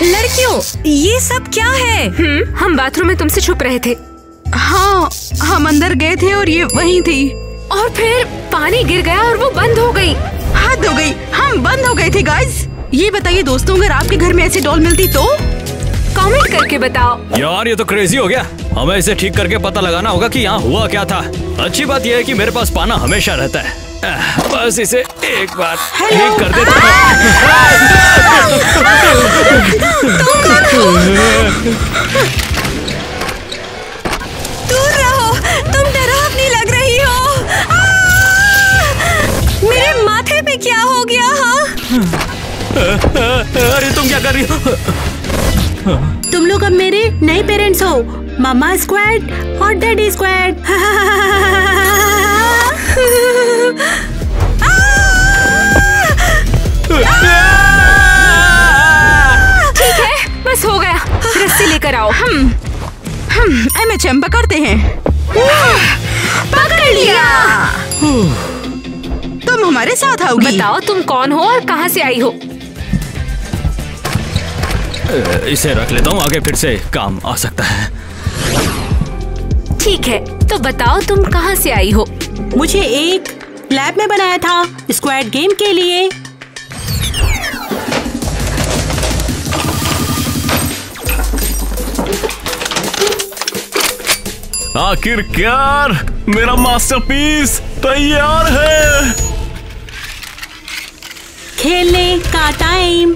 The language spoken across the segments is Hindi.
लड़कियों, ये सब क्या है? हम बाथरूम में तुमसे छुप रहे थे। हाँ, हम अंदर गए थे और ये वहीं थी। और फिर पानी गिर गया और वो बंद हो गई। हद हो गई, हम बंद हो गए थे गाइस। ये बताइए दोस्तों, अगर आपके घर में ऐसी डॉल मिलती तो कमेंट करके बताओ। यार ये तो क्रेजी हो गया। हमें इसे ठीक करके पता लगाना होगा कि यहाँ हुआ क्या था। अच्छी बात यह है कि मेरे पास पाना हमेशा रहता है। बस इसे एक बार ठीक कर देता हूँ। दूर रहो, तुम डरावनी लग रही हो। मेरे माथे पे क्या हो गया? अरे तुम क्या कर रही हो? तुम लोग अब मेरे नए पेरेंट्स हो, मामा स्क्वाड और डैडी स्क्वाड। ठीक है, बस हो गया। रस्सी लेकर आओ। MHM पकड़ते हैं। पकड़ लिया। तुम हमारे साथ आओगी। बताओ तुम कौन हो और कहाँ से आई हो? इसे रख लेता हूँ, आगे फिर से काम आ सकता है। ठीक है, तो बताओ तुम कहाँ से आई हो? मुझे एक लैब में बनाया था स्क्वाड गेम के लिए। आखिरकार मेरा मास्टरपीस तैयार है। खेलने का टाइम।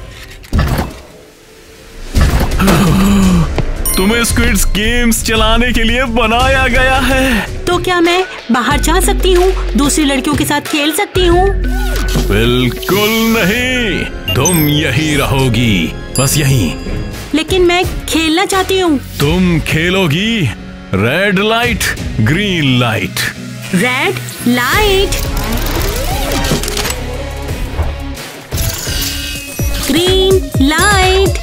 तुम्हें स्क्विड गेम्स चलाने के लिए बनाया गया है। तो क्या मैं बाहर जा सकती हूँ, दूसरी लड़कियों के साथ खेल सकती हूँ? बिल्कुल नहीं, तुम यही रहोगी, बस यहीं। लेकिन मैं खेलना चाहती हूँ। तुम खेलोगी red light green light. Red light green light.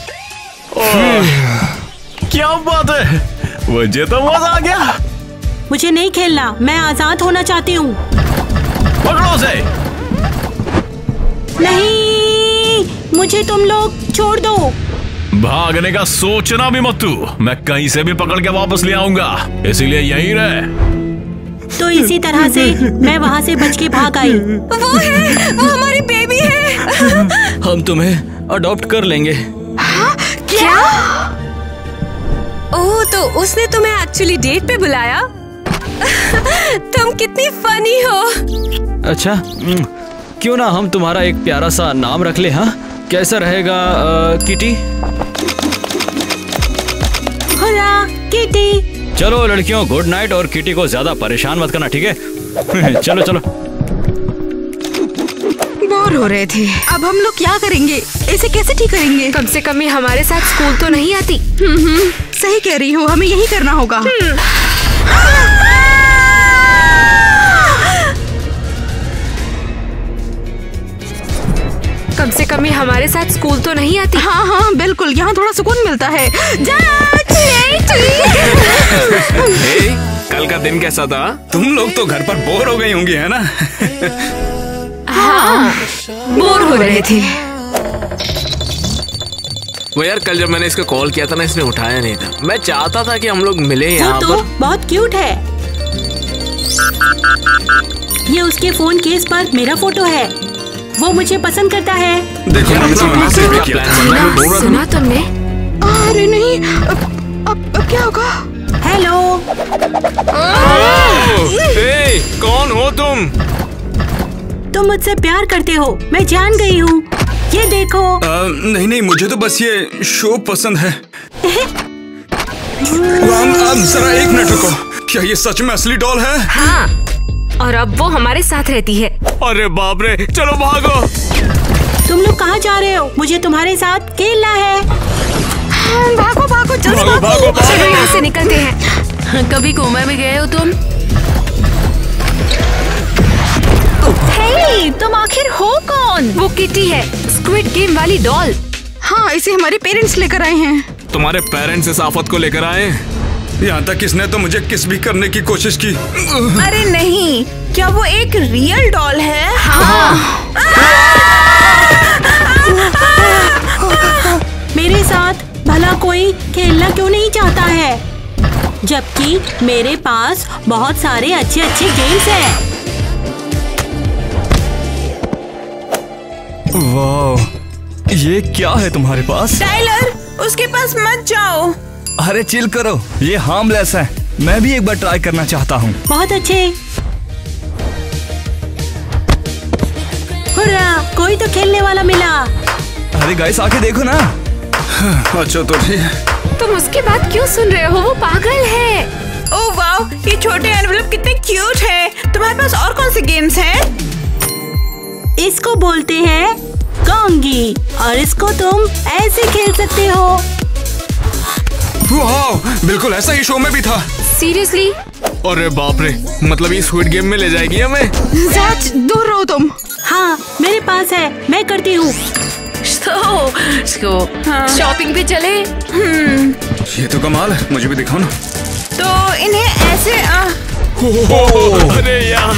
क्या बात है, मुझे तो मजा आ गया। मुझे नहीं खेलना, मैं आजाद होना चाहती हूँ। पकड़ो उसे। नहीं, मुझे तुम लोग छोड़ दो। भागने का सोचना भी मत तू, मैं कहीं से भी पकड़ के वापस ले आऊंगा, इसीलिए यहीं रह। तो इसी तरह से मैं वहाँ से बच के भाग आई। वो है, वो हमारी बेबी है। हम तुम्हें अडॉप्ट कर लेंगे। हाँ, क्या? ओह, तो उसने तुम्हें एक्चुअली डेट पे बुलाया? तुम कितनी फनी हो। अच्छा, क्यों ना हम तुम्हारा एक प्यारा सा नाम रख ले? हाँ, कैसा रहेगा किटी? Hurrah, kitty. चलो लड़कियों, गुड नाइट, और किटी को ज्यादा परेशान मत करना, ठीक है? चलो चलो। बोर हो रहे थे, अब हम लोग क्या करेंगे? इसे कैसे ठीक करेंगे? कम से कम ये हमारे साथ स्कूल तो नहीं आती। सही कह रही हो, हमें यही करना होगा। कम से कम ये हमारे साथ स्कूल तो नहीं आती। हाँ हाँ बिल्कुल, यहाँ थोड़ा सुकून मिलता है। हे, कल का दिन कैसा था? तुम लोग तो घर पर बोर हो गई होंगी, है ना? हाँ, बोर हो रहे थे। वो यार, कल जब मैंने इसको कॉल किया था ना, इसने उठाया नहीं था। मैं चाहता था कि हम लोग मिले वो यहाँ तो पर। बहुत क्यूट है। ये उसके फोन केस पर मेरा फोटो है। वो मुझे पसंद करता है। देखो ना, वहाँ से क्या प्लान बन रहा है, बोल रहा सुना था। तुमने? अरे नहीं, अब क्या होगा? हेलो। ए, कौन हो तुम? तुम मुझसे प्यार करते हो, मैं जान गई हूँ। ये देखो। नहीं नहीं, मुझे तो बस ये शो पसंद है। जरा एक मिनट रुको, क्या ये सच में असली डॉल है? हाँ, और अब वो हमारे साथ रहती है। अरे बाप रे, चलो भागो। तुम लोग कहाँ जा रहे हो? मुझे तुम्हारे साथ खेलना है। भागो भागो, जल्दी भागो, भागो। भागो। चलो यहाँ से निकलते हैं। कभी कोमा में गए हो तुम? हे, तुम आखिर हो कौन? वो किटी है, स्क्विड गेम वाली डॉल। हाँ, इसे हमारे पेरेंट्स लेकर आए हैं। तुम्हारे पेरेंट्स इस आफत को लेकर आए? यहाँ तक किसने तो मुझे किस भी करने की कोशिश की। अरे नहीं, क्या वो एक रियल डॉल है? मेरे साथ भी खेलना क्यों नहीं चाहता है, जबकि मेरे पास बहुत सारे अच्छे अच्छे गेम्स हैं। वाह, ये क्या है तुम्हारे पास? टाइलर, उसके पास मत जाओ। अरे चिल करो, ये हार्मलेस है। मैं भी एक बार ट्राई करना चाहता हूँ। बहुत अच्छे। हुर्रा, कोई तो खेलने वाला मिला। अरे गाइस, आके देखो ना। अच्छा तो ठीक है। तुम उसकी बात क्यों सुन रहे हो? वो पागल है। ओह वाह, ये छोटे एनवेलप कितने क्यूट हैं। तुम्हारे पास और कौन से गेम्स हैं? इसको बोलते हैं गोंगी और इसको तुम ऐसे खेल सकते हो। वाह, बिल्कुल ऐसा ही शो में भी था। सीरियसली? अरे बाप रे, मतलब ये स्क्विड गेम में ले जाएगी हमें? जैज, दूर रहो तुम। हाँ, मेरे पास है, मैं करती हूँ। शॉपिंग पे चले। ये तो कमाल है, मुझे भी दिखाओ ना। तो इन्हें ऐसे अरे यार।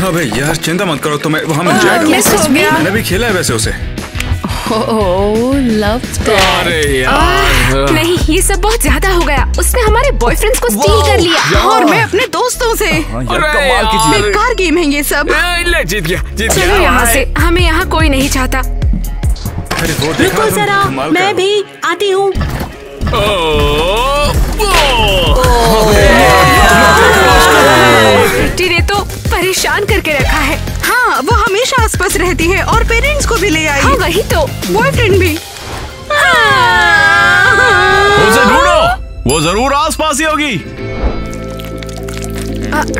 अबे यार, चिंता मत करो, तुम्हें वहाँ मिल जाएगा। मिस हो गया। मैंने भी खेला है वैसे उसे। लव अरे यार, नहीं, ये सब बहुत ज्यादा हो गया। उसने हमारे बॉयफ्रेंड्स को स्टील कर लिया। और मैं अपने दोस्तों से। हाँ, यार, कमाल की चीज। बेकार गेम है ये सब। ले, जीत गया, जीत चलो गया। यहाँ से, हमें यहाँ कोई नहीं चाहता। अरे वो देखा रुको तुम, जरा, कमाल मैं का। भी आती हूँ। बेटी ने तो परेशान करके रखा है। हाँ, वो हमेशा आसपास रहती है और पेरेंट्स को भी ले आई। हाँ वही तो। बॉयफ्रेंड भी। उसे ढूंढो, वो जरूर आसपास ही होगी।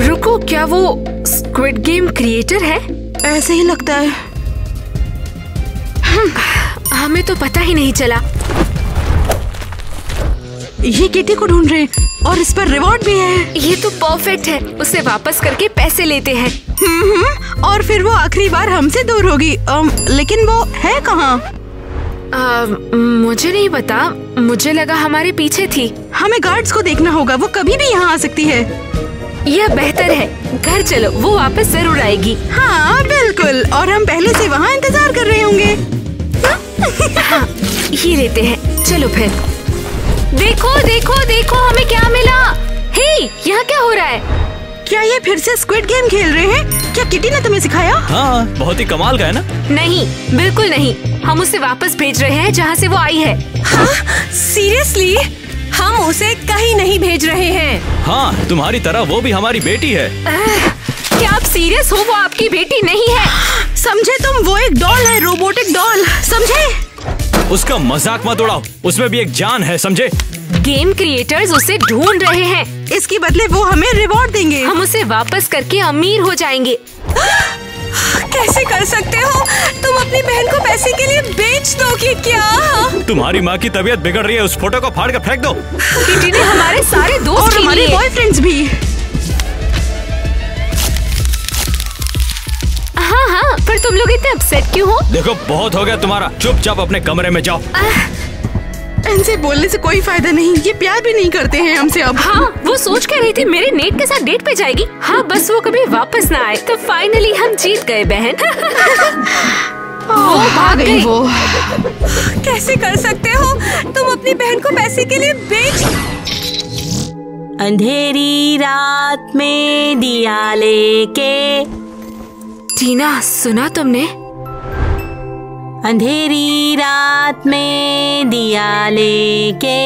रुको, क्या वो स्क्विड गेम क्रिएटर है? ऐसे ही लगता है। हमें तो पता ही नहीं चला। ये किटी को ढूंढ रहे हैं और इस पर रिवॉर्ड भी है। ये तो परफेक्ट है। उसे वापस करके पैसे लेते हैं। और फिर वो आखिरी बार हमसे दूर होगी। लेकिन वो है कहाँ? मुझे नहीं पता, मुझे लगा हमारे पीछे थी। हमें गार्ड्स को देखना होगा, वो कभी भी यहाँ आ सकती है। यह बेहतर है, घर चलो, वो वापस जरूर आएगी। हाँ बिल्कुल, और हम पहले से वहाँ इंतजार कर रहे होंगे। ये लेते हैं, चलो फिर। देखो देखो देखो, हमें क्या मिला। हे, यहाँ क्या हो रहा है? क्या ये फिर से स्क्विड गेम खेल रहे हैं? क्या किटी ने तुम्हें सिखाया? हाँ, बहुत ही कमाल का है ना। नहीं, बिल्कुल नहीं। हम उसे वापस भेज रहे हैं जहाँ से वो आई है। सीरियसली? हम उसे कहीं नहीं भेज रहे हैं। हाँ, तुम्हारी तरह वो भी हमारी बेटी है। क्या आप सीरियस हो? वो आपकी बेटी नहीं है। समझे तुम? वो एक डॉल है, रोबोटिक डॉल, समझे? उसका मजाक मत उड़ाओ, उसमें भी एक जान है, समझे? गेम क्रिएटर्स उसे ढूंढ रहे हैं। इसके बदले वो हमें रिवॉर्ड देंगे। हम उसे वापस करके अमीर हो जाएंगे। कैसे कर सकते हो? तुम अपनी बहन को पैसे के लिए बेच दोगे क्या? तुम्हारी माँ की तबीयत बिगड़ रही है, उस फोटो को फाड़ कर फेंक दो। किटी ने हमारे सारे दोस्त और छीन हमारे लिए। बॉयफ्रेंड्स भी। हाँ हाँ, पर तुम लोग इतने अपसेट क्यों हो? देखो, बहुत हो गया तुम्हारा, चुपचाप अपने कमरे में जाओ। इनसे बोलने से कोई फायदा नहीं, ये प्यार भी नहीं करते हैं हमसे अब। हाँ, वो सोच कर रही थी मेरे नेट के साथ डेट पे जाएगी। हाँ, बस वो कभी वापस ना आए। तो फाइनली हम जीत गए बहन। वो भाग गई। वो कैसे कर सकते हो? तुम अपनी बहन को पैसे के लिए बेच। अंधेरी रात में दिया लेके। टीना, सुना तुमने? अंधेरी रात में दिया लेके।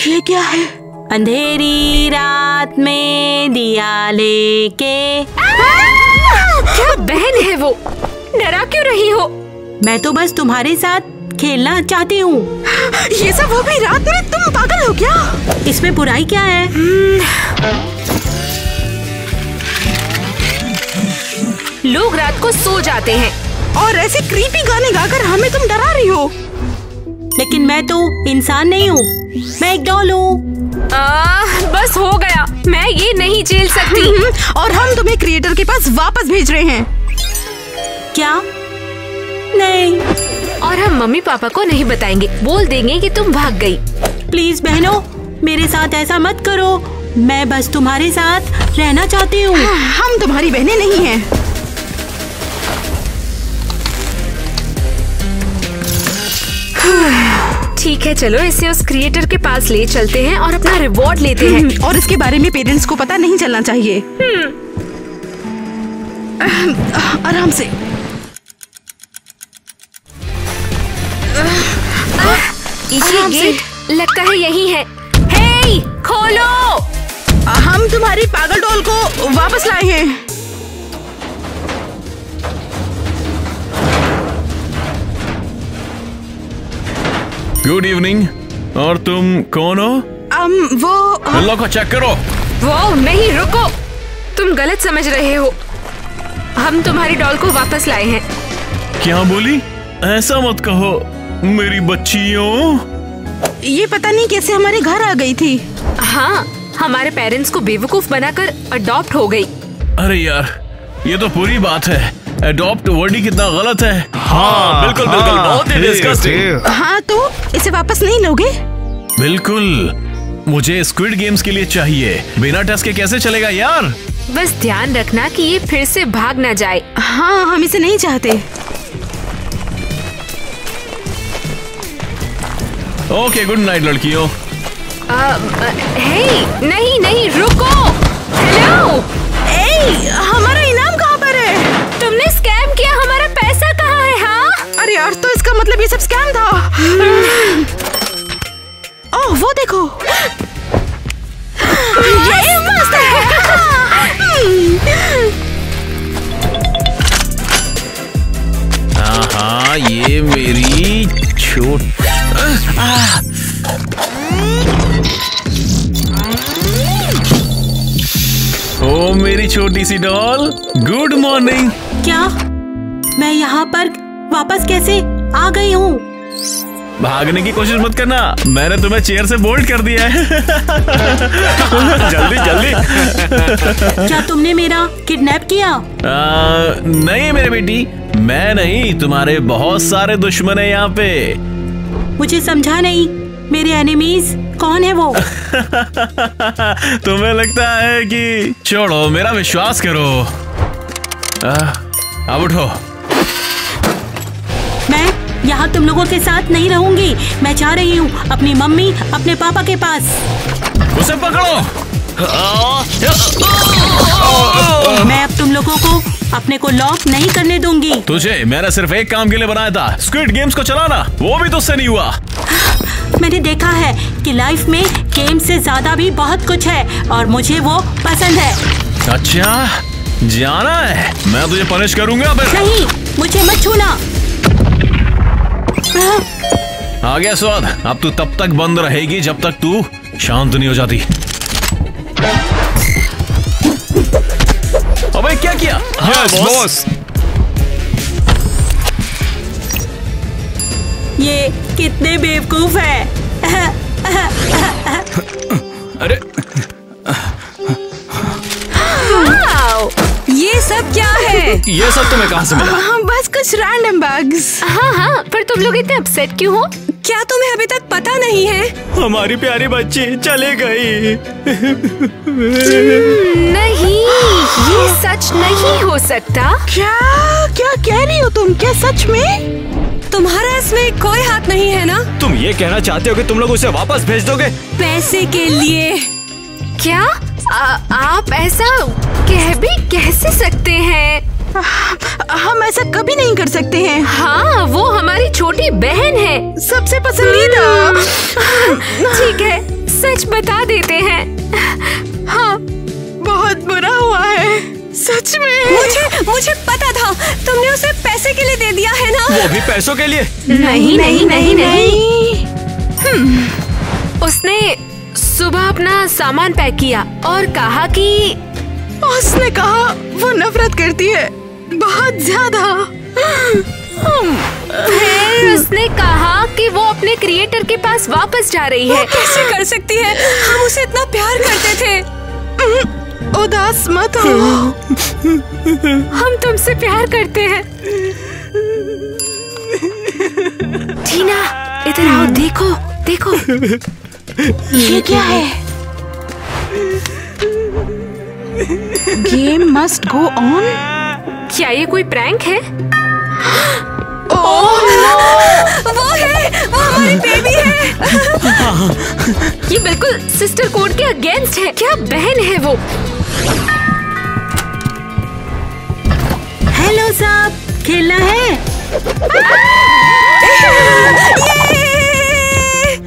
ये क्या है? अंधेरी रात में दिया लेके। क्या बहन है वो? डरा क्यों रही हो? मैं तो बस तुम्हारे साथ खेलना चाहती हूँ। ये सब वो भी रात में? तुम पागल हो क्या? इसमें बुराई क्या है? लोग रात को सो जाते हैं और ऐसे क्रीपी गाने गाकर हमें तुम डरा रही हो। लेकिन मैं तो इंसान नहीं हूँ, मैं एक डॉल हूँ। बस हो गया, मैं ये नहीं झेल सकती। और हम तुम्हें क्रिएटर के पास वापस भेज रहे हैं। क्या? नहीं। और हम मम्मी पापा को नहीं बताएंगे, बोल देंगे कि तुम भाग गई। प्लीज बहनों, मेरे साथ ऐसा मत करो। मैं बस तुम्हारे साथ रहना चाहती हूँ। हम तुम्हारी बहनें नहीं हैं। ठीक है, चलो इसे उस क्रिएटर के पास ले चलते हैं और अपना रिवॉर्ड लेते हैं। और इसके बारे में पेरेंट्स को पता नहीं चलना चाहिए। आराम से। ये गेट लगता है यही है। हे, खोलो। हम तुम्हारी पागल डॉल को वापस लाए हैं। Good evening. और तुम कौन हो? वो लो को चेक करो। वो नहीं, रुको, तुम गलत समझ रहे हो। हम तुम्हारी डॉल को वापस लाए हैं। क्या बोली? ऐसा मत कहो मेरी बच्चियों। ये पता नहीं कैसे हमारे घर आ गई थी। हाँ, हमारे पेरेंट्स को बेवकूफ बनाकर अडॉप्ट हो गई। अरे यार, ये तो पूरी बात है। अडॉप्ट वर्ड ही कितना गलत है। हाँ, बिल्कुल बिल्कुल, बहुत ही डिस्गस्टिंग। हाँ, तो इसे वापस नहीं लोगे? बिल्कुल, मुझे स्क्विड गेम्स के लिए चाहिए। बिना टेस्ट के कैसे चलेगा यार? बस ध्यान रखना कि ये फिर से भाग ना जाए। हाँ, हम इसे नहीं चाहते। ओके, गुड नाइट लड़कियों। हे, नहीं नहीं, रुको। हेलो, हमारा इनाम कहाँ पर है? तुमने स्कैम किया, हमारा पैसा कहाँ है? हाँ, अरे यार, तो इसका मतलब ये सब स्कैम था। ओह, वो देखो। ये मस्त है। हाँ, ये मेरी ओ मेरी छोटी सी डॉल, गुड मॉर्निंग। क्या मैं यहाँ पर वापस कैसे आ गई हूँ? भागने की कोशिश मत करना, मैंने तुम्हें चेयर से बोल्ट कर दिया है। जल्दी जल्दी। क्या तुमने मेरा किडनैप किया? नहीं मेरे बेटी, मैं नहीं, तुम्हारे बहुत सारे दुश्मन है यहाँ पे। मुझे समझा नहीं, मेरे एनिमीज कौन है वो? तुम्हें लगता है कि छोड़ो, मेरा विश्वास करो। अब उठो। मैं यहाँ तुम लोगों के साथ नहीं रहूंगी। मैं जा रही हूँ अपनी मम्मी, अपने पापा के पास। उसे पकड़ो। मैं अब तुम लोगों को अपने को लॉक नहीं करने दूंगी। तुझे मैंने सिर्फ एक काम के लिए बनाया था, स्क्विड गेम्स को चलाना। वो भी तुझसे नहीं हुआ। मैंने देखा है कि लाइफ में गेम से ज्यादा भी बहुत कुछ है और मुझे वो पसंद है। अच्छा, जाना है? मैं तुझे पनिश करूंगा फिर। नहीं, मुझे मत छूना। आ गया स्वाद। अब तू तब तक बंद रहेगी जब तक तू शांत नहीं हो जाती। अबे क्या किया? हाँ बॉस। ये कितने बेवकूफ है। अरे ये सब क्या है? ये सब तुम्हें कहाँ से मिला? बस कुछ रैंडम बैग्स। हाँ, पर तुम लोग इतने अपसेट क्यों हो? क्या तुम्हें अभी तक पता नहीं है? हमारी प्यारी बच्ची चली गई। नहीं, ये सच नहीं हो सकता। क्या क्या कह रही हो तुम? क्या सच में? तुम्हारा इसमें कोई हाथ नहीं है ना? तुम ये कहना चाहते हो कि तुम लोग उसे वापस भेज दोगे? पैसे के लिए। क्या आप ऐसा कैसे सकते हैं? हम ऐसा कभी नहीं कर सकते हैं। हाँ, वो हमारी छोटी बहन है, सबसे पसंदीदा। ठीक है, सच बता देते हैं। हाँ, बहुत बुरा हुआ है, सच में। मुझे पता था, तुमने उसे पैसे के लिए दे दिया है ना? वो भी पैसों के लिए? नहीं नहीं नहीं नहीं। उसने सुबह अपना सामान पैक किया और कहा कि उसने कहा वो नफरत करती है बहुत ज्यादा। फिर उसने कहा कि वो अपने क्रिएटर के पास वापस जा रही है। कैसे कर सकती है? हम उसे इतना प्यार करते थे। उदास मत हो। हम तुमसे प्यार करते हैं। टीना, इधर आओ, देखो देखो। ये क्या है? Game must go on. क्या ये कोई प्रैंक है? वो है, वो हमारी बेबी है। बिल्कुल सिस्टर कोड के अगेंस्ट है। क्या बहन है वो? हेलो साहब, खेलना है?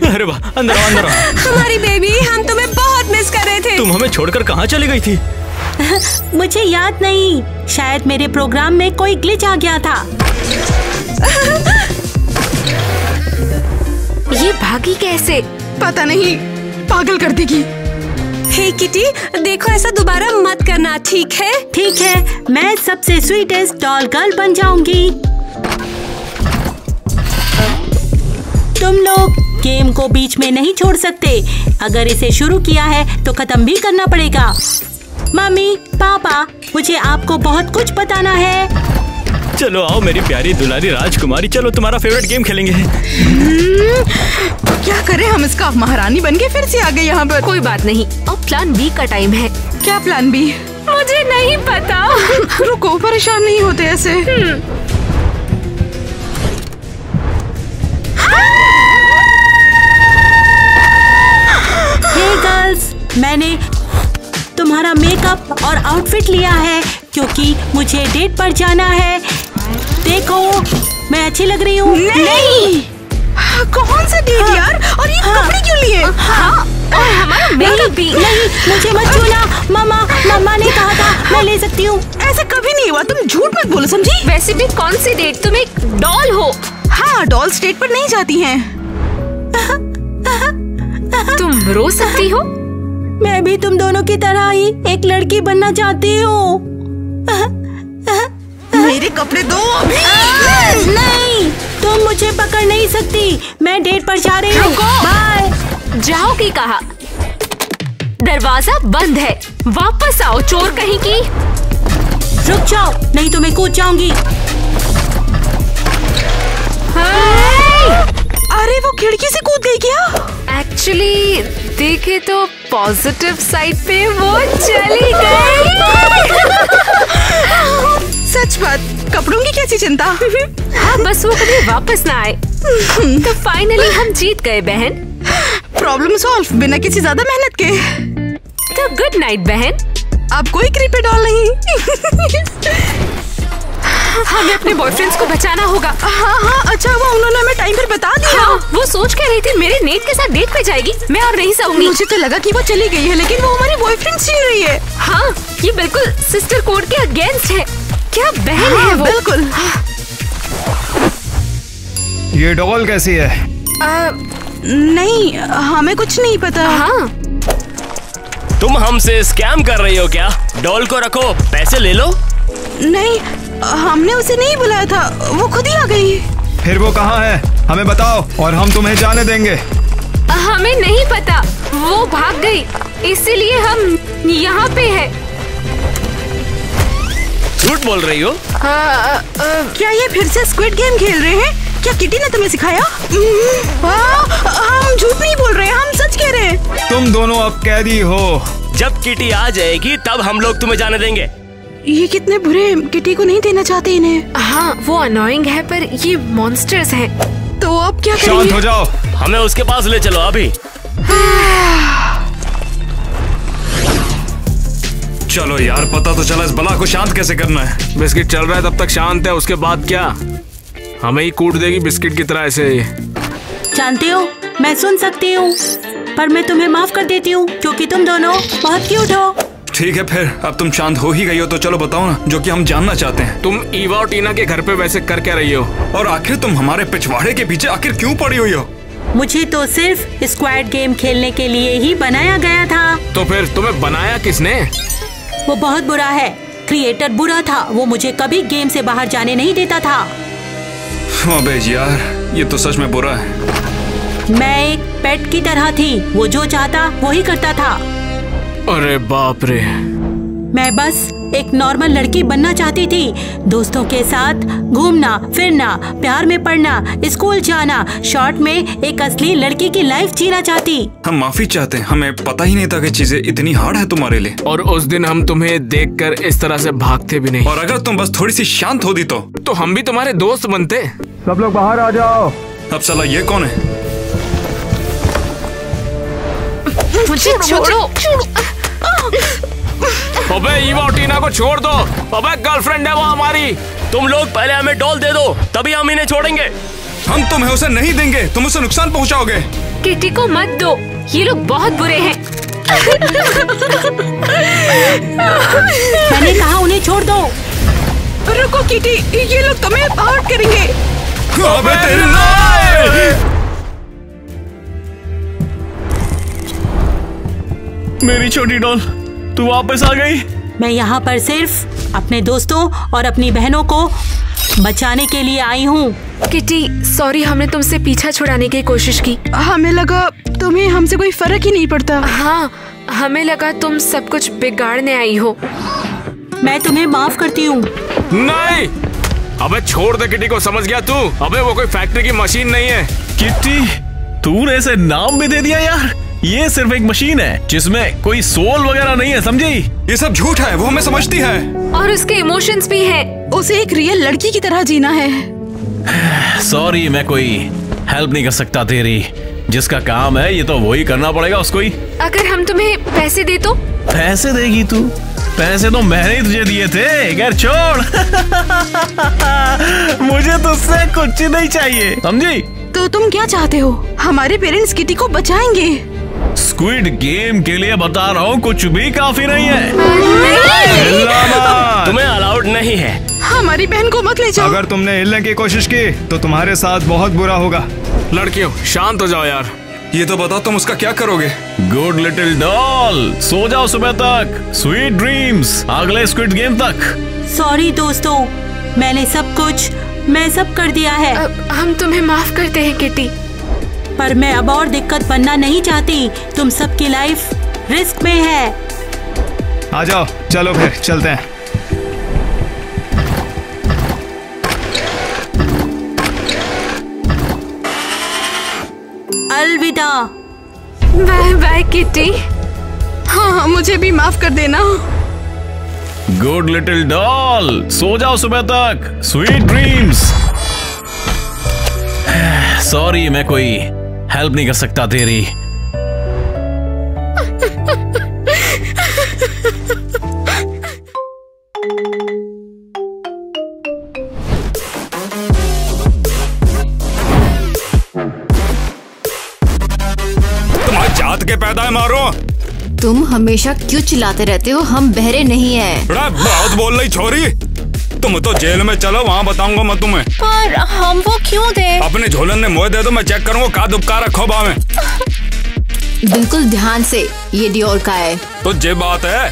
अरे वाह, अंदर आओ, अंदर आओ। हमारी बेबी, हम तुम्हें बहुत मिस कर रहे थे। तुम हमें छोड़कर कहाँ चली गई थी? मुझे याद नहीं, शायद मेरे प्रोग्राम में कोई ग्लिच आ गया था। ये भागी कैसे? पता नहीं, पागल कर देगी। हे किटी, देखो ऐसा दोबारा मत करना, ठीक है? ठीक है, मैं सबसे स्वीटेस्ट डॉल गर्ल बन जाऊंगी। तुम लोग गेम को बीच में नहीं छोड़ सकते। अगर इसे शुरू किया है तो खत्म भी करना पड़ेगा। मम्मी, पापा, मुझे आपको बहुत कुछ बताना है। चलो आओ मेरी प्यारी दुलारी राजकुमारी, चलो तुम्हारा फेवरेट गेम खेलेंगे। क्या करें हम? इसका महारानी बन के फिर से आ गए यहाँ पर। कोई बात नहीं, अब प्लान बी का टाइम है। क्या प्लान बी? मुझे नहीं पता। रुको, परेशान नहीं होते ऐसे। हे गर्ल्स, मैंने तुम्हारा मेकअप और आउटफिट लिया है क्योंकि मुझे डेट पर जाना है। देखो, मैं अच्छी लग रही हूँ? नहीं, कौन सा डेट यार? और ये कपड़े क्यों लिए? और हमारा मेकअप भी। नहीं, मुझे मत छूना। मम्मा ने कहा था मैं ले सकती हूँ। ऐसा कभी नहीं हुआ, तुम झूठ मत बोलो, समझी? वैसे भी कौन सी डेट? तुम एक डॉल हो। हाँ, डॉल्स डेट पर नहीं जाती हैं। तुम रो सकती हो। मैं भी तुम दोनों की तरह ही एक लड़की बनना चाहती हूँ। मेरे कपड़े दो अभी। नहीं, तुम मुझे पकड़ नहीं सकती। मैं डेट पर जा रही हूँ। रुको। बाय। जाओ की कहा। दरवाजा बंद है, वापस आओ चोर कहीं की। रुक जाओ, नहीं तो मैं कूद जाऊंगी। अरे वो खिड़की से कूद गई क्या? एक्चुअली देखे तो पॉजिटिव साइड पे वो चली गई। सच बात, कपड़ों की कैसी चिंता? हाँ, बस वो कभी वापस ना आए। तो फाइनली हम जीत गए बहन। प्रॉब्लम सॉल्व बिना किसी ज्यादा मेहनत के। तो गुड नाइट बहन। अब कोई क्रीपी डॉल नहीं। हमें अपने बॉयफ्रेंड्स को बचाना होगा। हाँ, अच्छा हुआ उन्होंने हमें टाइम पर बता दिया। हाँ, वो सोच के रही थी मेरे नेट के साथ डेट पे जाएगी, मैं और नहीं सहूंगी। मुझे तो लगा कि वो चली गई है, लेकिन वो हमारी बॉयफ्रेंड छीन रही है। हाँ, ये बिल्कुल सिस्टर कोड के अगेंस्ट है। क्या बहन है वो? बिल्कुल। ये डॉल कैसी है? नहीं, हमें कुछ नहीं पता। हाँ, तुम हमसे स्कैम कर रही हो क्या? डॉल को रखो, पैसे ले लो। नहीं, हमने उसे नहीं बुलाया था, वो खुद ही आ गई। फिर वो कहाँ है? हमें बताओ और हम तुम्हें जाने देंगे। हमें नहीं पता, वो भाग गई, इसीलिए हम यहाँ पे है। झूठ बोल रही हो? क्या ये फिर से स्क्विड गेम खेल रहे हैं? क्या किटी ने तुम्हें सिखाया? हम झूठ नहीं बोल रहे, हम सच कह रहे हैं। तुम दोनों अब कैदी हो। जब किटी आ जाएगी तब हम लोग तुम्हें जाने देंगे। ये कितने बुरे, किटी को नहीं देना चाहते इन्हें। हाँ, वो अनोइंग है पर ये मॉन्स्टर्स हैं। तो अब क्या शांत करेंगे? हो जाओ। हमें उसके पास ले चलो अभी। चलो यार, पता तो चला इस बला को शांत कैसे करना है। बिस्किट चल रहा है तब तक शांत है, उसके बाद क्या? हमें ही कूट देगी बिस्किट की तरह ऐसे। जानते हो, मैं सुन सकती हूँ, पर मैं तुम्हें माफ कर देती हूँ क्योंकि तुम दोनों बहुत क्यूट हो। ठीक है, फिर अब तुम शांत हो ही गई हो तो चलो बताओ ना, जो कि हम जानना चाहते हैं। तुम ईवा और टीना के घर पे वैसे कर क्या रही हो? और आखिर तुम हमारे पिछवाड़े के पीछे आखिर क्यों पड़ी हुई हो? मुझे तो सिर्फ स्क्वाड गेम खेलने के लिए ही बनाया गया था। तो फिर तुम्हें बनाया किसने? वो बहुत बुरा है, क्रिएटर बुरा था, वो मुझे कभी गेम से बाहर जाने नहीं देता था। अबे यार, ये तो सच में बुरा है। मैं एक पेट की तरह थी, वो जो चाहता वो ही करता था। अरे बाप रे। मैं बस एक नॉर्मल लड़की बनना चाहती थी, दोस्तों के साथ घूमना फिरना, प्यार में पड़ना, स्कूल जाना, शॉर्ट में एक असली लड़की की लाइफ जीना चाहती। हम माफी चाहते हैं, हमें पता ही नहीं था कि चीजें इतनी हार्ड है तुम्हारे लिए। और उस दिन हम तुम्हें देखकर इस तरह से भागते भी नहीं। और अगर तुम बस थोड़ी सी शांत होती तो हम भी तुम्हारे दोस्त बनते। सब लोग बाहर आ जाओ। अब साला ये कौन है? मुझे छोड़ो। अबे ईवा और टीना को छोड़ दो। अबे गर्लफ्रेंड है वो हमारी। तुम लोग पहले हमें डॉल दे दो, तभी हम इन्हें छोड़ेंगे। हम तुम्हें उसे नहीं देंगे, तुम उसे नुकसान पहुंचाओगे। किटी को मत दो, ये लोग बहुत बुरे हैं। मैंने कहा उन्हें छोड़ दो। रुको किटी, ये लोग तुम्हें हर्ट करेंगे। अबे तेरे नाय! मेरी छोटी डॉल, तू वापस आ गई। मैं यहाँ पर सिर्फ अपने दोस्तों और अपनी बहनों को बचाने के लिए आई हूँ। किटी सॉरी, हमने तुमसे पीछा छुड़ाने की कोशिश की। हमें लगा तुम्हें हमसे कोई फर्क ही नहीं पड़ता। हाँ, हमें लगा तुम सब कुछ बिगाड़ने आई हो। मैं तुम्हें माफ करती हूँ। नहीं, अबे छोड़ दे किटी को, समझ गया तू? अबे वो कोई फैक्ट्री की मशीन नहीं है। किट्टी, तूने इसे नाम भी दे दिया यार। ये सिर्फ एक मशीन है जिसमें कोई सोल वगैरह नहीं है, समझी? ये सब झूठ है, वो हमें समझती है। और उसके इमोशंस भी हैं। उसे एक रियल लड़की की तरह जीना है। सॉरी, मैं कोई हेल्प नहीं कर सकता तेरी। जिसका काम है ये तो वही करना पड़ेगा उसको ही। अगर हम तुम्हें पैसे दे तो? पैसे देगी तू? पैसे तो मैंने ही तुझे दिए थे। खैर छोड़। मुझे तुझसे कुछ नहीं चाहिए, समझी? तो तुम क्या चाहते हो? हमारे पेरेंट्स किटी को बचाएंगे। स्क्विड गेम के लिए बता रहा हूँ, कुछ भी काफी नहीं है। तुम्हें अलाउड नहीं है। हमारी बहन को मत ले जाओ। अगर तुमने हिलने की कोशिश की तो तुम्हारे साथ बहुत बुरा होगा। लड़कियों शांत हो जाओ यार। ये तो बताओ तुम उसका क्या करोगे? गुड लिटिल डॉल, सो जाओ सुबह तक। स्वीट ड्रीम्स अगले स्क्विड गेम तक। सॉरी दोस्तों, मैंने मैं सब कर दिया है। हम तुम्हें माफ करते हैं किटी, पर मैं अब और दिक्कत बनना नहीं चाहती। तुम सबकी लाइफ रिस्क में है। आ जाओ, चलो फिर चलते हैं। अलविदा। Bye bye Kitty. हाँ, मुझे भी माफ कर देना। गुड लिटिल डॉल, सो जाओ सुबह तक। Sweet dreams. सॉरी, मैं कोई हेल्प नहीं कर सकता तेरी। तुम्हारी जात के पैदा है मारो। तुम हमेशा क्यों चिल्लाते रहते हो? हम बहरे नहीं हैं। बहुत बोल रही छोरी। तुम तो जेल में चलो, वहाँ बताऊंगा मैं तुम्हें। पर हम वो क्यों दे? अपने झोलन ने मोह दे दो, मैं चेक करूंगा का दुबका रखो बा में। बिल्कुल ध्यान से, ये डियोर का है। तो ये बात है।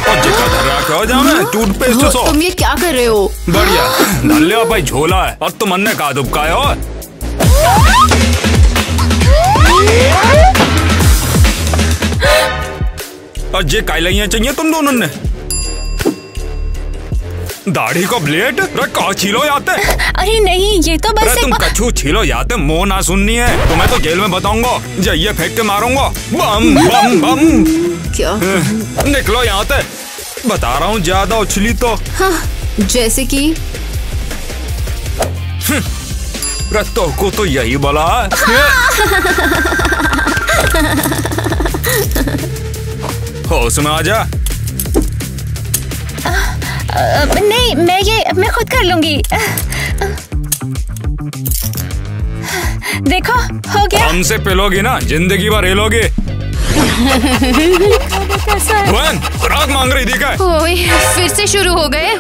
और जिका धर्रा क्या हो जाए टूथपेस्ट सो। तुम ये क्या कर रहे हो? बढ़िया, धन्यवा भाई झोला है। और तुम अन्य का दुबका हो। और ये काइलाइयां चाहिए तुम दोनों ने? दाढ़ी को ब्लेड कहा छीलो याते। अरे नहीं, ये तो बस तुम कछू छीलो याते, मोह ना सुननी है। तुम्हें तो जेल में बताऊंगा, जाइए फेंक के मारूंगा। बम बम बम। क्या? निकलो यहाँ से, बता रहा हूँ ज्यादा उछली तो। हाँ, जैसे कि रत्तों को तो यही बोला। होश में आ जा। नहीं, मैं खुद कर लूंगी। देखो, हो गया। हमसे पिलोगी ना, जिंदगी भर रेलोगे। खुराक मांग रही थी क्या? ओए, फिर से शुरू हो गए।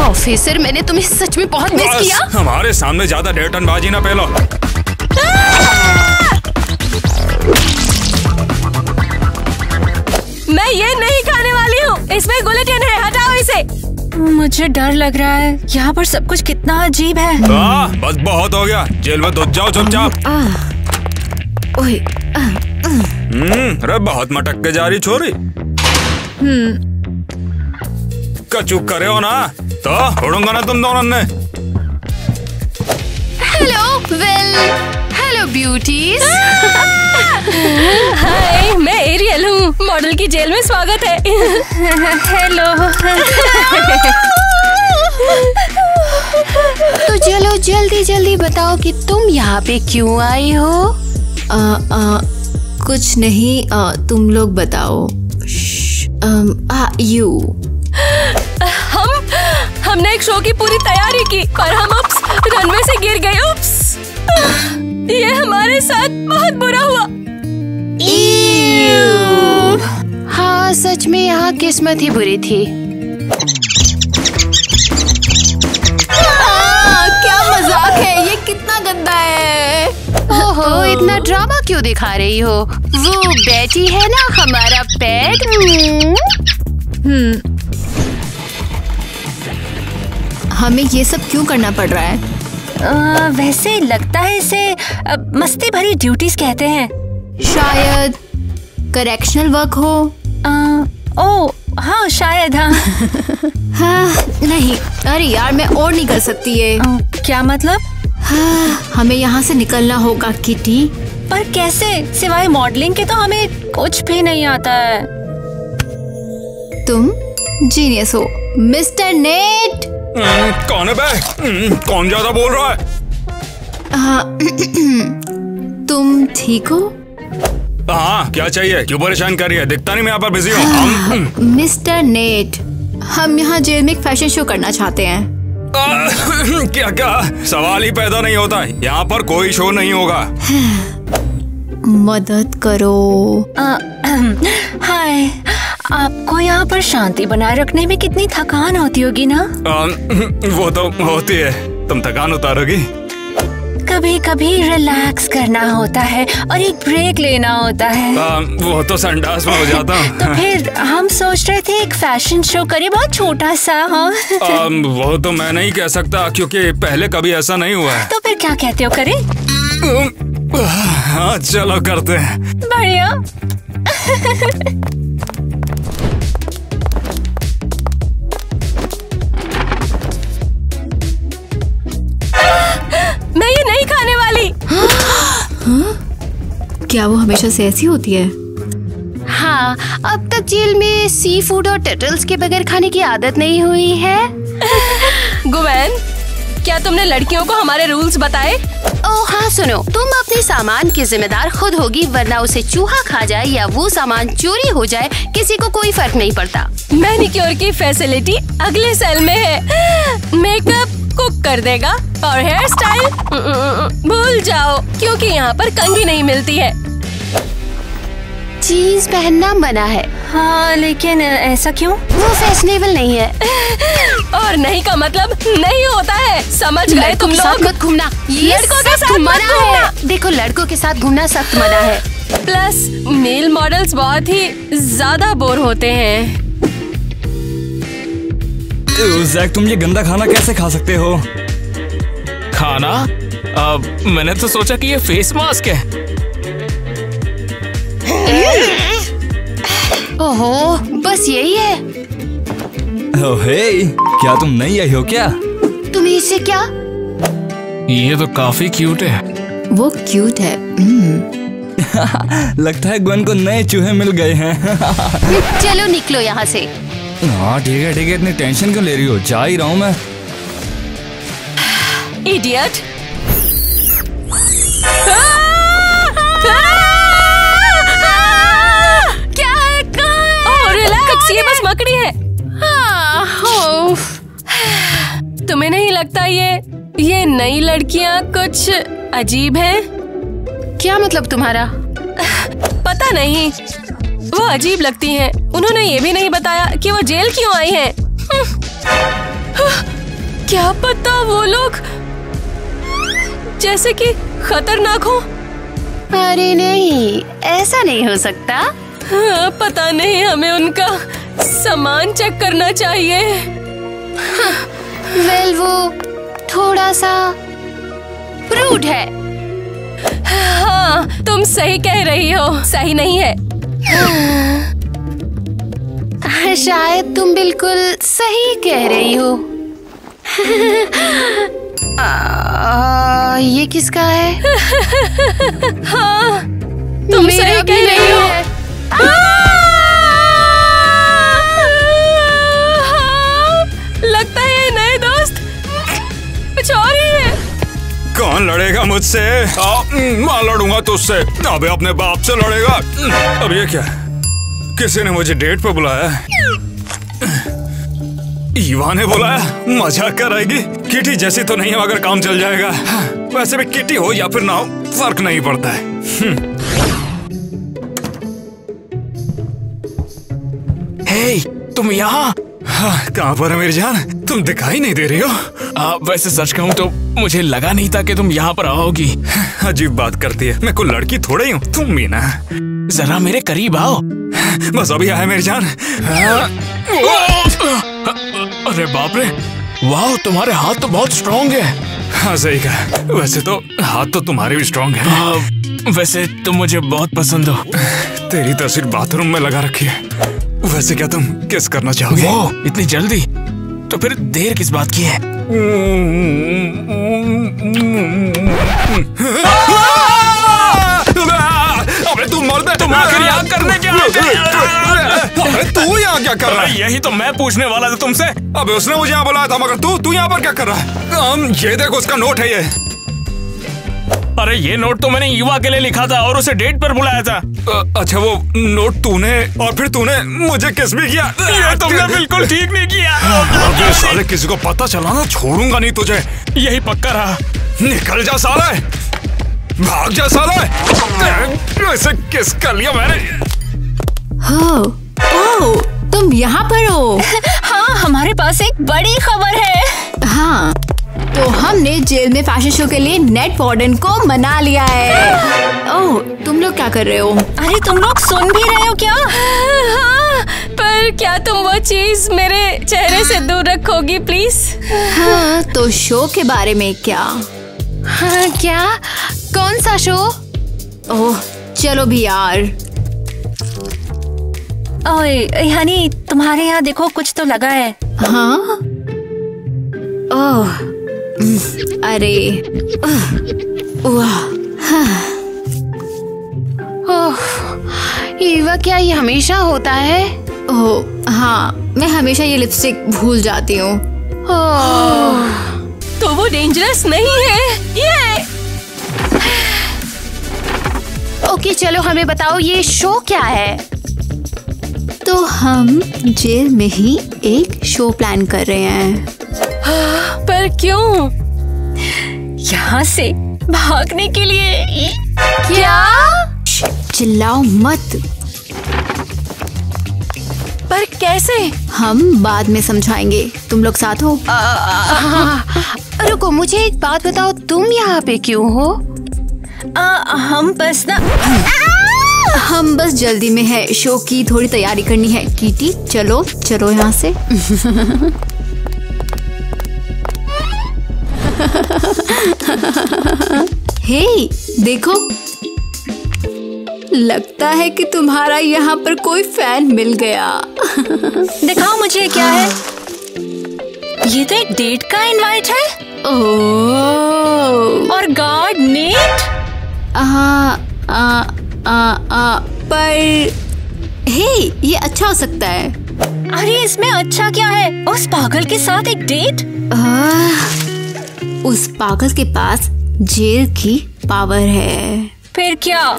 ऑफिसर, मैंने तुम्हें सच में बहुत मिस किया। हमारे सामने ज्यादा डेटनबाजी ना पेलो। मैं ये नहीं खाने वाली हूँ, इसमें ग्लूटेन है, हटाओ इसे। मुझे डर लग रहा है, यहाँ पर सब कुछ कितना अजीब है। बस बहुत हो गया, जेल में दो जाओ चुपचाप। अरे बहुत मटक के जा रही छोरी। कचू करे हो ना तो छोड़ूंगा ना तुम दोनों ने। Hello beauties. हाय, मैं एरियल हूँ, मॉडल की जेल में स्वागत है। हेलो। तो चलो जल्दी जल्दी बताओ कि तुम यहाँ पे क्यों आई हो? कुछ नहीं, तुम लोग बताओ। यू। हमने एक शो की पूरी तैयारी की पर हम रनवे से गिर गए। उप्स, ये हमारे साथ बहुत बुरा हुआ। हाँ सच में यहाँ किस्मत ही बुरी थी। क्या मजाक है, ये कितना गंदा है। ओहो, इतना ड्रामा क्यों दिखा रही हो? वो बेटी है ना हमारा पेट। हमें ये सब क्यों करना पड़ रहा है? वैसे लगता है इसे मस्ती भरी ड्यूटीज कहते हैं। शायद करेक्शनल वर्क हो। ओ हाँ शायद। हाँ हाँ नहीं, अरे यार मैं और नहीं कर सकती ये। क्या मतलब? हाँ, हमें यहाँ से निकलना होगा किटी। पर कैसे? सिवाय मॉडलिंग के तो हमें कुछ भी नहीं आता है। तुम जीनियस हो मिस्टर नेट। कौन है बे? कौन ज्यादा बोल रहा है? तुम ठीक हो? हाँ क्या चाहिए? क्यों परेशान कर रही है? दिखता नहीं मैं यहाँ पर बिजी हूँ। मिस्टर नेट, हम यहाँ जेल में एक फैशन शो करना चाहते हैं। क्या क्या? सवाल ही पैदा नहीं होता। यहाँ पर कोई शो नहीं होगा। मदद करो। हाय, आपको यहाँ पर शांति बनाए रखने में कितनी थकान होती होगी ना? वो तो होती है। तुम थकान उतारोगी? कभी कभी रिलैक्स करना होता है और एक ब्रेक लेना होता है। वो तो संडास में हो जाता। तो फिर हम सोच रहे थे एक फैशन शो करें, बहुत छोटा सा। हाँ वो तो मैं नहीं कह सकता क्योंकि पहले कभी ऐसा नहीं हुआ है। तो फिर क्या कहते हो, करें? हाँ चलो करते हैं। बढ़िया। मैं ये नहीं खाने वाली। क्या वो हमेशा से ऐसी होती है? हाँ, अब तक जेल में सी फूड और टर्टल्स के बगैर खाने की आदत नहीं हुई है। गुवेन, क्या तुमने लड़कियों को हमारे रूल्स बताए? ओह हाँ सुनो, तुम अपने सामान की जिम्मेदार खुद होगी, वरना उसे चूहा खा जाए या वो सामान चोरी हो जाए, किसी को कोई फर्क नहीं पड़ता। मैनिक्योर की फैसिलिटी अगले सेल में है। मेकअप कुक कर देगा और हेयर स्टाइल भूल जाओ, क्योंकि यहाँ पर कंघी नहीं मिलती है। जीन्स पहनना मना है। हाँ लेकिन ऐसा क्यों? वो फैशनेबल नहीं है। और नहीं का मतलब नहीं होता है, समझ गए तुम लोग? मत घूमना, लड़कों के साथ मना है। देखो लड़कों के साथ घूमना सख्त मना है। प्लस मेल मॉडल्स बहुत ही ज्यादा बोर होते हैं। जैक, तुम ये गंदा खाना कैसे खा सकते हो? खाना? मैंने तो सोचा कि ये फेस मास्क है। ओहो, बस यही है। ओह हे, क्या तुम नहीं आई हो क्या? तुम्हें इससे क्या? ये तो काफी क्यूट है। वो क्यूट है। लगता है ग्वेन को नए चूहे मिल गए हैं। चलो निकलो यहाँ से। हाँ ठीक है, इतनी टेंशन क्यों ले रही हो? जा ही रहा हूँ मैं। इडियट। क्या है? कहाँ है? रिलैक्स, ये बस मकड़ी है। तुम्हें नहीं लगता ये नई लड़कियाँ कुछ अजीब हैं? क्या मतलब तुम्हारा? पता नहीं, वो अजीब लगती हैं। उन्होंने ये भी नहीं बताया कि वो जेल क्यों आई हैं। क्या पता वो लोग जैसे कि खतरनाक हो। अरे नहीं, ऐसा नहीं हो सकता। हाँ, पता नहीं, हमें उनका सामान चेक करना चाहिए। वेल वो थोड़ा सा रूड है। हाँ तुम सही कह रही हो, सही नहीं है। शायद तुम बिल्कुल सही कह रही हो। ये किसका है? हाँ तुम सही कह रही हो। लगता है नए दोस्त मुझसे। मैं लड़ूंगा तुझसे। अबे अपने बाप से लड़ेगा। अब ये क्या? किसी ने मुझे डेट पे बुलाया। ईवा ने बुलाया। मजाक कराएगी? किटी जैसी तो नहीं है मगर काम चल जाएगा। वैसे भी किटी हो या फिर ना हो फर्क नहीं पड़ता है। हे, तुम यहाँ? कहाँ पर है मेरी जान? तुम दिखाई नहीं दे रही हो। वैसे सच कहूँ तो मुझे लगा नहीं था कि तुम यहाँ पर आओगी। अजीब बात करती है। मैं कोई लड़की थोड़ा ही हूँ। तुम मीना, जरा मेरे करीब आओ। बस अभी आया मेरी जान। अरे बाप रे, वाह, तुम्हारे हाथ तो बहुत स्ट्रॉन्ग है। हाँ सही कहा। वैसे तो हाथ तो तुम्हारे भी स्ट्रॉन्ग है। वैसे तुम मुझे बहुत पसंद हो। तेरी तस्वीर बाथरूम में लगा रखी है। वैसे क्या तुम किस करना चाहोगे? वो इतनी जल्दी? तो फिर देर किस बात की है? अबे तू मर्द है। तुम आखिर यहाँ करने क्या आए? अबे तू यहाँ क्या कर रहा है? यही तो मैं पूछने वाला था तुमसे। अबे उसने मुझे यहाँ बुलाया था मगर तू यहाँ पर क्या कर रहा है? ये देखो उसका नोट है ये। अरे ये नोट तो मैंने ईवा के लिए लिखा था और उसे डेट पर बुलाया था। अच्छा वो नोट तूने और फिर तूने मुझे किस भी किया? ये तुमने बिल्कुल ठीक नहीं किया। अबे साले किसी को पता चला ना छोड़ूंगा नहीं तुझे। यही पक्का रहा। निकल जा साले, भाग जा साले। ऐसे किस कर लिया मैंने? ओह, तुम यहाँ पर हो? हाँ, हमारे पास एक बड़ी खबर है। हाँ, तो हमने जेल में फैशन शो के लिए नेड वार्डन को मना लिया है। ओह, तुम लोग क्या कर रहे हो? अरे तुम लोग सुन भी रहे हो क्या? हाँ, पर क्या तुम वो चीज मेरे चेहरे से दूर रखोगी प्लीज? हाँ, तो शो के बारे में क्या? हाँ, क्या? कौन सा शो? ओह, चलो भी यार। ओए हनी, तुम्हारे यहाँ देखो कुछ तो लगा है। हाँ? ओह, अरे, वाह। ओह, ईवा, क्या ये हमेशा होता है? ओह, हाँ, मैं हमेशा ये लिपस्टिक भूल जाती हूँ। तो वो डेंजरस नहीं है ये। ओके, चलो हमें बताओ ये शो क्या है? तो हम जेल में ही एक शो प्लान कर रहे हैं। पर क्यों? यहाँ से भागने के लिए? क्या? चिल्लाओ मत। पर कैसे? हम बाद में समझाएंगे। तुम लोग साथ हो? रुको, मुझे एक बात बताओ, तुम यहाँ पे क्यों हो? हम बस ना हम बस जल्दी में है। शो की थोड़ी तैयारी करनी है। कीटी, चलो चलो यहाँ से। हे, देखो, लगता है कि तुम्हारा यहाँ पर कोई फैन मिल गया। दिखाओ मुझे क्या है। ये तो एक डेट का इनवाइट है। ओह, और गार्ड नेट। पर हे, ये अच्छा हो सकता है। अरे इसमें अच्छा क्या है? उस पागल के साथ एक डेट? उस पागल के पास जेल की पावर है। फिर क्या?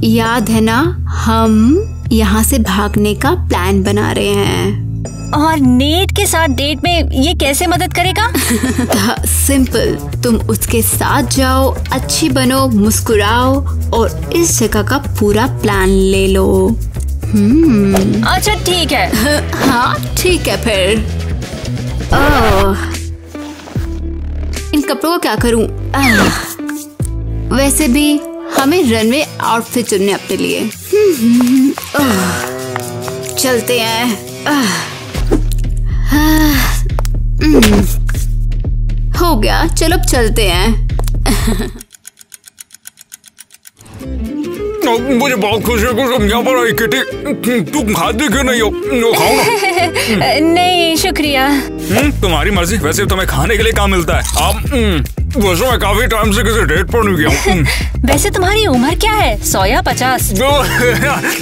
याद है ना, हम यहाँ से भागने का प्लान बना रहे हैं। और नेट के साथ डेट में ये कैसे मदद करेगा? सिंपल, तुम उसके साथ जाओ, अच्छी बनो, मुस्कुराओ और इस जगह का पूरा प्लान ले लो। अच्छा ठीक है। हाँ ठीक है फिर। इन कपड़ों को क्या करूं? वैसे भी हमें रनवे आउटफिट चुनने अपने लिए। चलते हैं। हो गया, चलो अब चलते हैं। मुझे बहुत खुशी है कि तुम यहाँ पर आई किटी। तुम खाती क्यों नहीं हो? खाओ ना। नहीं शुक्रिया। तुम्हारी मर्जी। वैसे तुम्हें खाने के लिए क्या मिलता है? आप वैसे मैं काफी टाइम से किसी डेट पर नहीं गया हूँ। वैसे तुम्हारी उम्र क्या है? 100 या 50?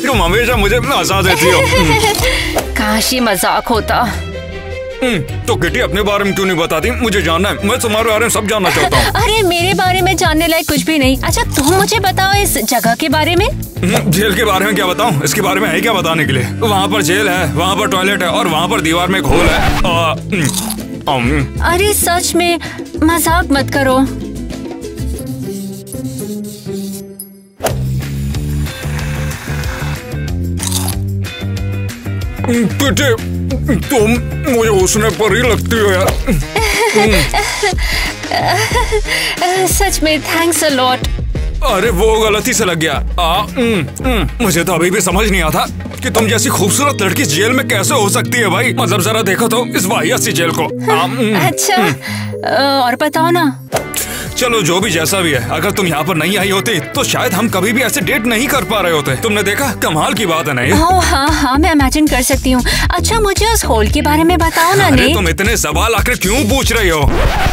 तुम हमेशा मुझे हंसा देती हो। काश ये मजाक होता। तो किटी अपने बारे में क्यों नहीं बताती? मुझे जानना है, मैं तुम्हारे बारे में सब जानना चाहता हूँ। अरे मेरे बारे में जानने लायक कुछ भी नहीं। अच्छा तुम मुझे बताओ इस जगह के बारे में। जेल के बारे में क्या बताऊँ? इसके बारे में है क्या बताने के लिए? वहाँ पर जेल है, वहाँ पर टॉयलेट है और वहाँ पर दीवार में एक होल है। अरे सच में मजाक मत करो। किटी, तुम मुझे उसने पर ही लगती हो यार। सच में थैंक्स अ लॉट। अरे वो गलती से लग गया। मुझे तो अभी भी समझ नहीं आता कि तुम जैसी खूबसूरत लड़की जेल में कैसे हो सकती है भाई। मतलब जरा देखो तो इस वाहियात सी जेल को। अच्छा और बताओ ना। चलो जो भी जैसा भी है, अगर तुम यहाँ पर नहीं आई होती तो शायद हम कभी भी ऐसे डेट नहीं कर पा रहे होते। तुमने देखा, कमाल की बात है ना ये। हाँ मैं इमेजिन कर सकती हूँ। अच्छा मुझे उस होल के बारे में बताओ ना। अरे तुम इतने सवाल आखिर क्यों पूछ रही हो?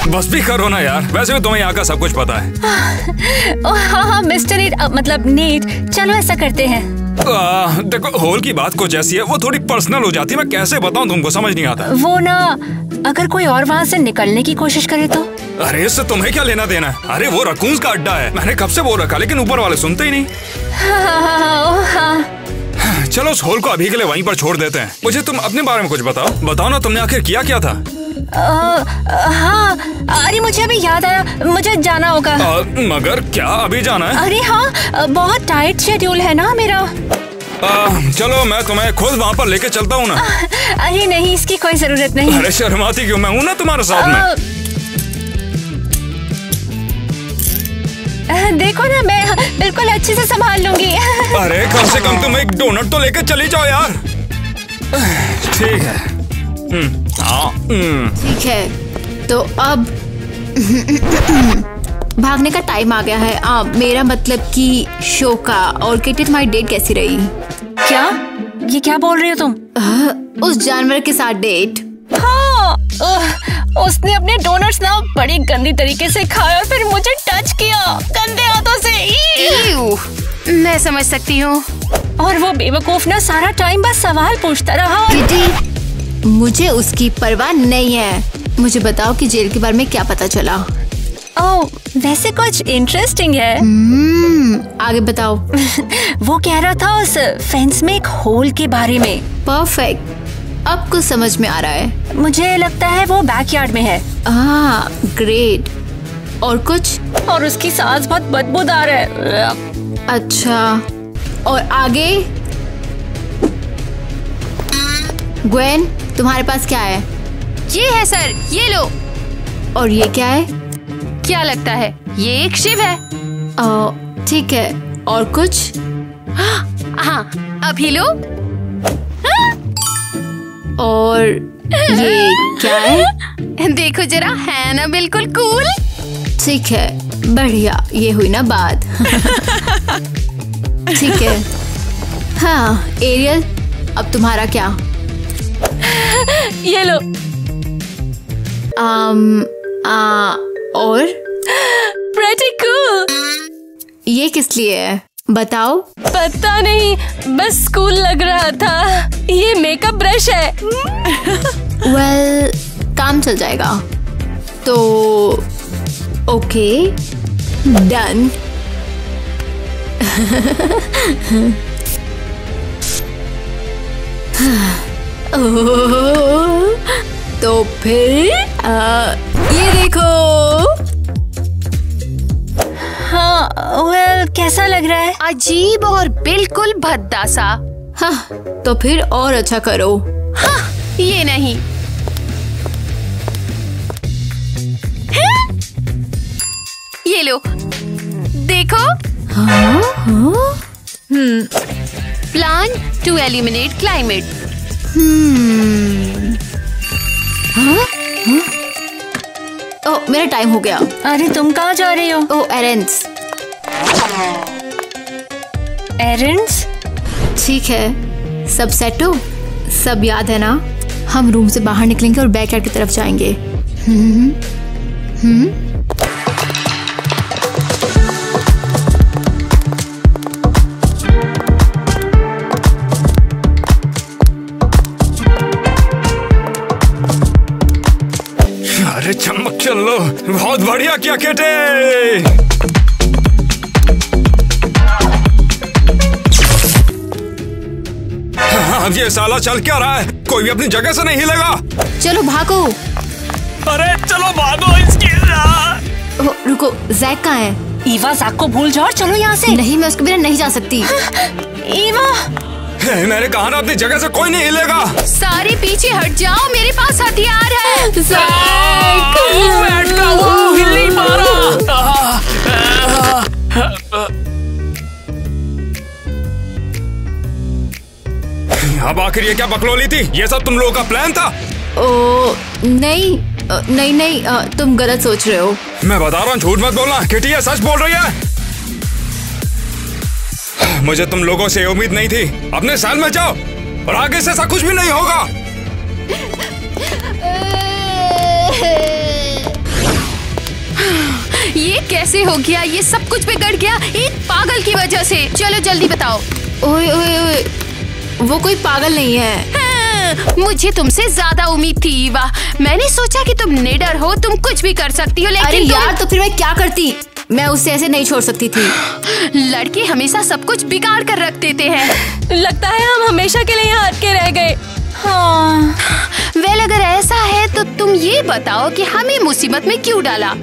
बस भी करो ना यार, वैसे भी तुम्हें यहाँ का सब कुछ पता है। हाँ मिस्टर नीट, मतलब नीट, चलो ऐसा करते हैं। देखो होल की बात कुछ ऐसी है, वो थोड़ी पर्सनल हो जाती है। मैं कैसे बताऊँ तुमको, समझ नहीं आता। वो ना, अगर कोई और वहाँ से निकलने की कोशिश करे तो? अरे इससे तुम्हें क्या लेना देना है? अरे वो रकून्स का अड्डा है, मैंने कब से बोल रखा, लेकिन ऊपर वाले सुनते ही नहीं। हाँ। चलो उस होल को अभी के लिए वहीं पर छोड़ देते हैं। मुझे तुम अपने बारे में कुछ बताओ ना, तुमने आखिर किया क्या था? हाँ अरे मुझे अभी याद आया, मुझे जाना होगा। मगर क्या अभी जाना है? अरे हाँ बहुत टाइट शेड्यूल है ना मेरा। चलो मैं तुम्हें खुद वहाँ पर लेके चलता हूँ ना। अरे नहीं, इसकी कोई जरूरत नहीं। अरे शर्माती क्यों, मैं हूँ ना तुम्हारे साथ में। देखो ना, मैं बिल्कुल अच्छे से संभाल लूंगी। अरे कम से कम तुम एक डोनट तो लेके चली जाओ यार। ठीक है। ठीक है, तो अब भागने का टाइम आ गया है। मेरा मतलब कि शो का। और किटी तुम्हारी डेट कैसी रही? क्या? ये क्या बोल रही हो तुम? उस जानवर के साथ डेट? हाँ, उसने अपने डोनट्स ना बड़ी गंदी तरीके से खाए और फिर मुझे टच किया गंदे हाथों से। मैं समझ सकती हूँ। और वो बेवकूफ ना सारा टाइम बस सवाल पूछता रहा। किटी, मुझे उसकी परवाह नहीं है। मुझे बताओ कि जेल के बारे में क्या पता चला? ओह, वैसे कुछ इंटरेस्टिंग है। आगे बताओ। वो कह रहा था उस फेंस में एक होल के बारे में। परफेक्ट, अब कुछ समझ में आ रहा है। मुझे लगता है वो बैकयार्ड में है। ग्रेट। और कुछ? और उसकी सांस बहुत बदबूदार है। अच्छा, और आगे? ग्वेन, तुम्हारे पास क्या है? ये है सर, ये लो। और ये क्या है? क्या लगता है? ये एक शिव है। ठीक है, और कुछ? हाँ, अभी लो। और ये क्या है? देखो जरा, है ना बिल्कुल कूल। ठीक है, बढ़िया, ये हुई ना बात। ठीक है। हाँ एरियल, अब तुम्हारा क्या? ये लो। और? Pretty cool। ये किस लिए है बताओ? पता नहीं, बस कूल लग रहा था। ये मेकअप ब्रश है। वेल, काम चल जाएगा तो। Okay, done. तो फिर ये देखो। हाँ, वेल कैसा लग रहा है? अजीब और बिल्कुल भद्दा सा। हाँ, तो फिर और अच्छा करो। हाँ, ये नहीं। ये लो, देखो। Plan to eliminate climate. Oh, मेरा टाइम हो गया। अरे तुम कहाँ जा रही हो? ओह, एरेंड्स। एरेंड्स? ठीक है, सब सेट हो? सब याद है ना? हम रूम से बाहर निकलेंगे और बैकयार्ड की तरफ जाएंगे। चलो, बहुत बढ़िया किया केटे। अब ये साला चल क्या रहा है? कोई भी अपनी जगह से नहीं हिलेगा। चलो भागो। अरे चलो भागो इसकी। रुको, जैक कहाँ है? ईवा, जैक को भूल जाओ और चलो यहाँ से। नहीं, मैं उसके बिना नहीं जा सकती। ईवा, मैंने कहा ना अपनी जगह से कोई नहीं हिलेगा। सारे पीछे हट जाओ, मेरे पास हथियार है। बैठ का वो हिल नहीं पा रहा। अब आखिर ये क्या बकलोली थी? ये सब तुम लोगों का प्लान था? ओ नहीं, नहीं, तुम गलत सोच रहे हो। मैं बता रहा हूँ, झूठ मत बोलना। किटी ये सच बोल रही है। मुझे तुम लोगों से उम्मीद नहीं थी। अपने साल में जाओ और आगे से ऐसा कुछ भी नहीं होगा। ये कैसे हो गया? ये सब कुछ बिगड़ गया एक पागल की वजह से। चलो जल्दी बताओ। ओए ओए ओए, वो कोई पागल नहीं है। मुझे तुमसे ज्यादा उम्मीद थी ईवा। मैंने सोचा कि तुम निडर हो, तुम कुछ भी कर सकती हो, लेकिन अरे यार, तो फिर मैं क्या करती? मैं उससे ऐसे नहीं छोड़ सकती थी। लड़के हमेशा सब कुछ बिगाड़ कर रख देते हैं। लगता है हम हमेशा के लिए यहाँ अटके रह गए। हाँ। वेल, अगर ऐसा है तो तुम ये बताओ कि हमें मुसीबत में क्यों डाला?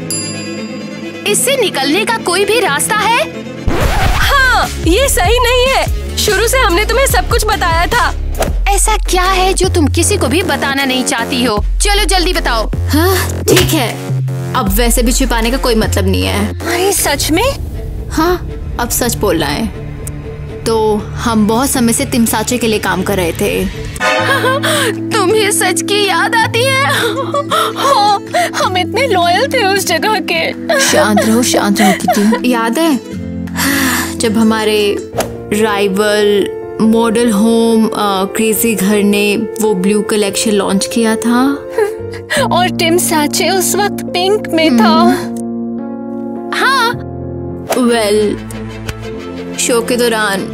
इससे निकलने का कोई भी रास्ता है? हाँ, ये सही नहीं है। शुरू से हमने तुम्हें सब कुछ बताया था। ऐसा क्या है जो तुम किसी को भी बताना नहीं चाहती हो? चलो जल्दी बताओ। हाँ ठीक है, अब वैसे भी छिपाने का कोई मतलब नहीं है। अरे सच में? हाँ, अब सच बोलना है तो हम बहुत समय से तिमसाचे के लिए काम कर रहे थे। तुम्हें सच की याद आती है? हाँ, हम इतने लॉयल थे उस जगह के। शांत रहो किटी। याद है जब हमारे राइवल मॉडल होम क्रेजी घर ने वो ब्लू कलेक्शन लॉन्च किया था और तिमसाचे उस वक्त पिंक में था। हाँ, वेल, शो के दौरान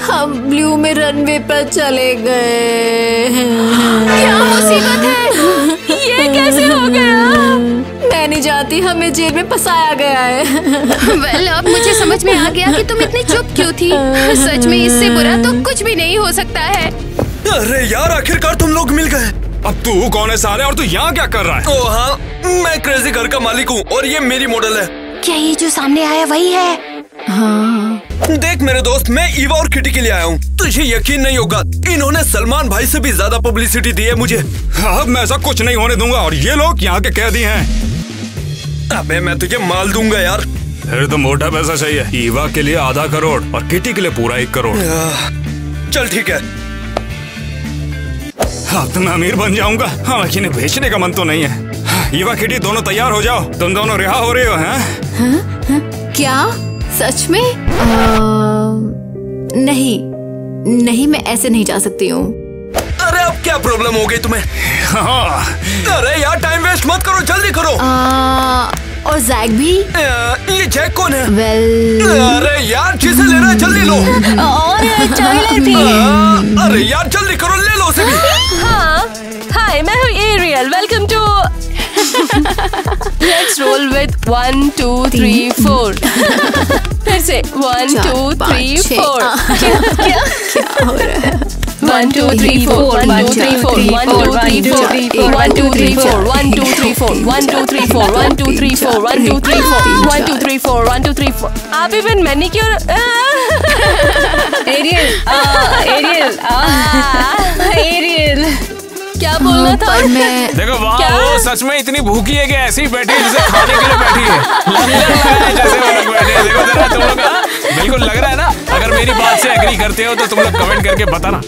हम ब्लू में रनवे पर चले गए। क्या मुसीबत है? ये कैसे हो गया? मैं नहीं जानती, हमें जेल में फंसाया गया है। वेल, अब मुझे समझ में आ गया कि तुम इतनी चुप क्यों थी। सच में इससे बुरा तो कुछ भी नहीं हो सकता है। अरे यार, आखिरकार तुम लोग मिल गए। अब तू कौन है साले, और तू यहाँ क्या कर रहा है? ओ हाँ, मैं क्रेजी घर का मालिक हूँ और ये मेरी मॉडल है। क्या ये जो सामने आया वही है? हाँ। देख मेरे दोस्त, मैं ईवा और किटी के लिए आया हूँ। तुझे यकीन नहीं होगा, इन्होंने सलमान भाई से भी ज्यादा पब्लिसिटी दी है मुझे। अब मैं ऐसा कुछ नहीं होने दूंगा और ये लोग यहाँ के कैदी हैं। अबे मैं तुझे माल दूंगा यार। फिर तो मोटा पैसा चाहिए। ईवा के लिए आधा करोड़ और किटी के लिए पूरा 1 करोड़। चल ठीक है। अब तो मैं अमीर बन जाऊंगा। हाँ, लेकिन इन्हें बेचने का मन तो नहीं है। ईवा किटी दोनों तैयार हो जाओ, तुम दोनों रिहा हो रहे हो। हैं? क्या सच में? नहीं, मैं ऐसे नहीं जा सकती हूँ। अरे अब क्या प्रॉब्लम हो गई तुम्हें? हाँ। अरे यार, टाइम वेस्ट मत करो, जल्दी करो। और जैक भी? ये जैक कौन है? वेल, अरे यार, जिसे लेना है जल्दी लो। और टाइलर भी। अरे यार जल्दी करो, ले लो उसे भी। हाँ, हाय, मैं हूँ Ariel. Welcome to let's roll with 1 2 3 4। फिर से 1 2 3 4। क्या हो रहा है? 1 2 3 4 1 2 3 4 1 2 3 4 1 2 3 4 1 2 3 4 1 2 3 4 1 2 3 4 1 2 3 4 1 2 3 4 1 2 3 4। आप इवन मैनिक्योर एरियल क्या बोलना था? देखो वाह, वो सच में इतनी भूखी है कि ऐसे ही बैठी है जैसे खाने के लिए बैठी है। लंगर लगा है जैसे वो लोग बैठे हैं। देखो जरा तुम लोग, बिल्कुल लग रहा है ना? अगर मेरी बात से एग्री करते हो तो तुम लोग कमेंट करके बताना।